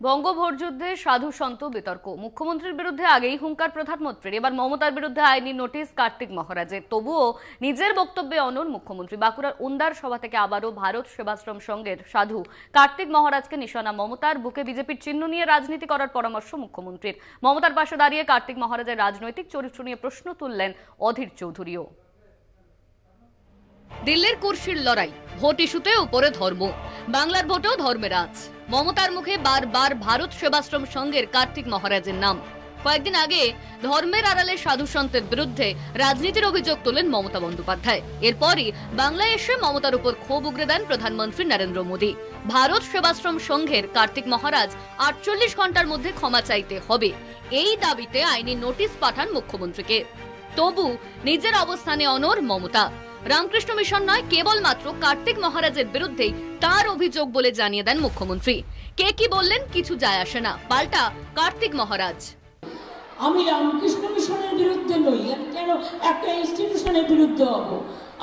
বঙ্গভোট যুদ্ধে সাধু সন্ত বিতর্ক। মুখ্যমন্ত্রীর বিরুদ্ধে আগেই হুঙ্কার প্রধানমন্ত্রীর, এবার মমতার বিরুদ্ধে আইনি নোটিশ কার্তিক মহারাজের। তবুও নিজের বক্তব্যে অনড় মুখ্যমন্ত্রী। বাঁকুড়ার উন্দার সভা থেকে আবারও ভারত সেবাশ্রম সংঘের সাধু কার্তিক মহারাজকে নিশানা মমতার। বুকে বিজেপির চিহ্ন নিয়ে রাজনীতি করার পরামর্শ মুখ্যমন্ত্রীর। মমতার পাশে দাঁড়িয়ে কার্তিক মহারাজের রাজনৈতিক চরিত্র নিয়ে প্রশ্ন তুললেন অধীর চৌধুরীও। দিল্লির কুর্সির লড়াই, ভোট ইস্যুতে উপরে ধর্ম, বাংলার ভোটেও ধর্মের আঁচ। মমতার মুখে বারবার ভারত সেবাশ্রম সংঘের কার্তিক মহারাজের নাম। কয়েকদিন আগে ধর্মের আড়ালে সাধু সন্তের বিরুদ্ধে রাজনীতির অভিযোগ তোলেন মমতা বন্দ্যোপাধ্যায়। এরপরই বাংলায় এসে মমতার উপর ক্ষোভ উগরে দেন প্রধানমন্ত্রী নরেন্দ্র মোদী। ভারত সেবাশ্রম সংঘের কার্তিক মহারাজ 48 ঘন্টার মধ্যে ক্ষমা চাইতে হবে, এই দাবিতে আইনি নোটিশ পাঠান মুখ্যমন্ত্রীকে। তবু নিজের অবস্থানে অনড় মমতা। রামকৃষ্ণ মিশন নয়, কেবলমাত্র কার্তিক মহারাজের বিরুদ্ধেই তার অভিযোগ বলে জানিয়ে দেন মুখ্যমন্ত্রী। কে কি বললেন কিছু যায় আসে না, পাল্টা কার্তিক মহারাজ। আমি রামকৃষ্ণ মিশনের বিরুদ্ধে নই, কেন একটা ইনস্টিটিউশনের বিরুদ্ধে হব?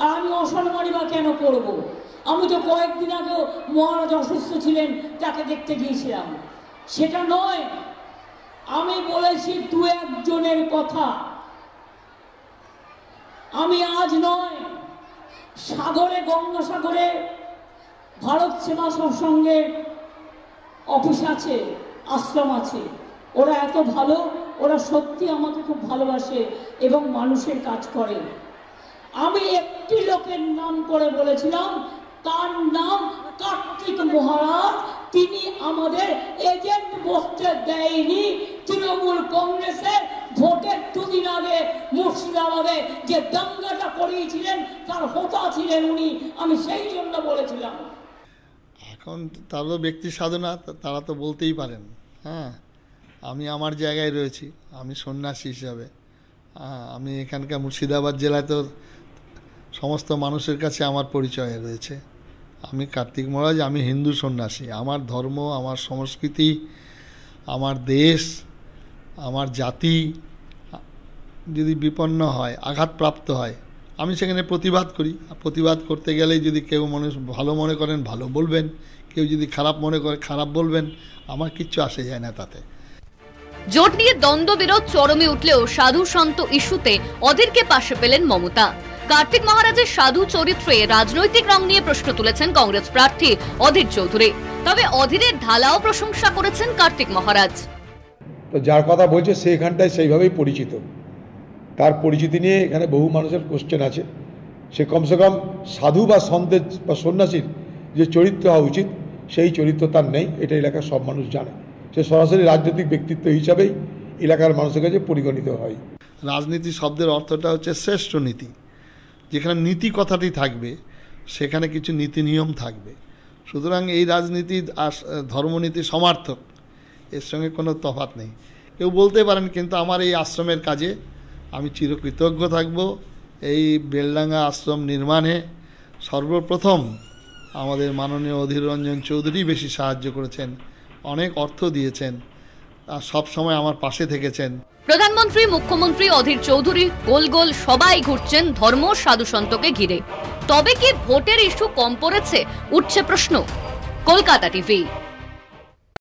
আর আমি অসম্মানী বা কেন করব? আমি তো কয়েকদিন আগে মহারাজ অসুস্থ ছিলেন, তাকে দেখতে গিয়েছিলাম। সেটা নয়, আমি বলেছি দু একজনের কথা। আমি আজ নয়, সাগরে গঙ্গাসাগরে ভারত সেবাশ্রম সংঘের অফিস আছে, আশ্রম আছে। ওরা এত ভালো, ওরা সত্যি আমাকে খুব ভালোবাসে এবং মানুষের কাজ করে। আমি একটি লোকের নাম করে বলেছিলাম, তার নাম কার্তিক মহারাজ। তিনি আমাদের এজেন্ট বসতে দেয়নি। তৃণমূল কংগ্রেসের ভোটের দুদিন আগে মুর্শিদাবাদে যে দাঙ্গাটা করিয়েছিলেন তার হোতা ছিলেন উনি। আমি সেই জন্য বলেছিলাম। এখন তারও ব্যক্তি সাধনা, তারা তো বলতেই পারেন। হ্যাঁ, আমি আমার জায়গায় রয়েছি, আমি সন্ন্যাসী হিসাবে। আমি এখানকার মুর্শিদাবাদ জেলায় তো সমস্ত মানুষের কাছে আমার পরিচয় রয়েছে। আমি কার্তিক মহারাজ, আমি হিন্দু সন্ন্যাসী। আমার ধর্ম, আমার সংস্কৃতি, আমার দেশ, আমার জাতি যদি বিপন্ন হয়, আঘাতপ্রাপ্ত হয়, আমি সেখানে প্রতিবাদ করি। প্রতিবাদ করতে গেলেই যদি কেউ ভালো মনে করেন ভালো বলবেন, কেউ যদি খারাপ মনে করে খারাপ বলবেন, আমার কিচ্ছু আসে যায় না তাতে। জোট নিয়ে দ্বন্দ্ব বিরোধ চরমে উঠলেও সাধু সন্ত ইস্যুতে অধীরকে পাশে পেলেন মমতা। কার্তিক মহারাজের সাধু চরিত্রে রাজনৈতিক রং নিয়ে প্রশ্ন তুলেছেন কংগ্রেস প্রার্থী অধীর চৌধুরী। তবে অধীরের ঢালাও প্রশংসা করেছেন কার্তিক মহারাজ। তো যার কথা বলছে সে এখানটায় সেইভাবেই পরিচিত। তার পরিচিতি নিয়ে এখানে বহু মানুষের কোশ্চেন আছে। সে কমসে কম সাধু বা সন্তের বা সন্ন্যাসীর যে চরিত্র হওয়া উচিত সেই চরিত্র তার নেই, এটা এলাকার সব মানুষ জানে। সে সরাসরি রাজনৈতিক ব্যক্তিত্ব হিসাবেই এলাকার মানুষের কাছে পরিগণিত হয়। রাজনীতি শব্দের অর্থটা হচ্ছে শ্রেষ্ঠ নীতি। যেখানে নীতি কথাটি থাকবে সেখানে কিছু নীতি নিয়ম থাকবে। সুতরাং এই রাজনীতি আর ধর্মনীতি সমার্থক, এর সঙ্গে কোনো তফাৎ নেই। কেউ বলতে পারেন, কিন্তু আমার এই আশ্রমের কাজে আমি চিরকৃতজ্ঞ থাকব। এই বেলডাঙ্গা আশ্রম নির্মাণে সর্বপ্রথম আমাদের মাননীয় অধীর রঞ্জন চৌধুরী বেশি সাহায্য করেছেন, অনেক অর্থ দিয়েছেন, আর সব সময় আমার পাশে থেকেছেন। প্রধানমন্ত্রী, মুখ্যমন্ত্রী, অধীর চৌধুরী গোল গোল সবাই ঘুরছেন ধর্ম সাধু সন্তকে ঘিরে। তবে কি ভোটের ইস্যু কম পড়েছে, উঠছে প্রশ্ন। কলকাতা টিভি।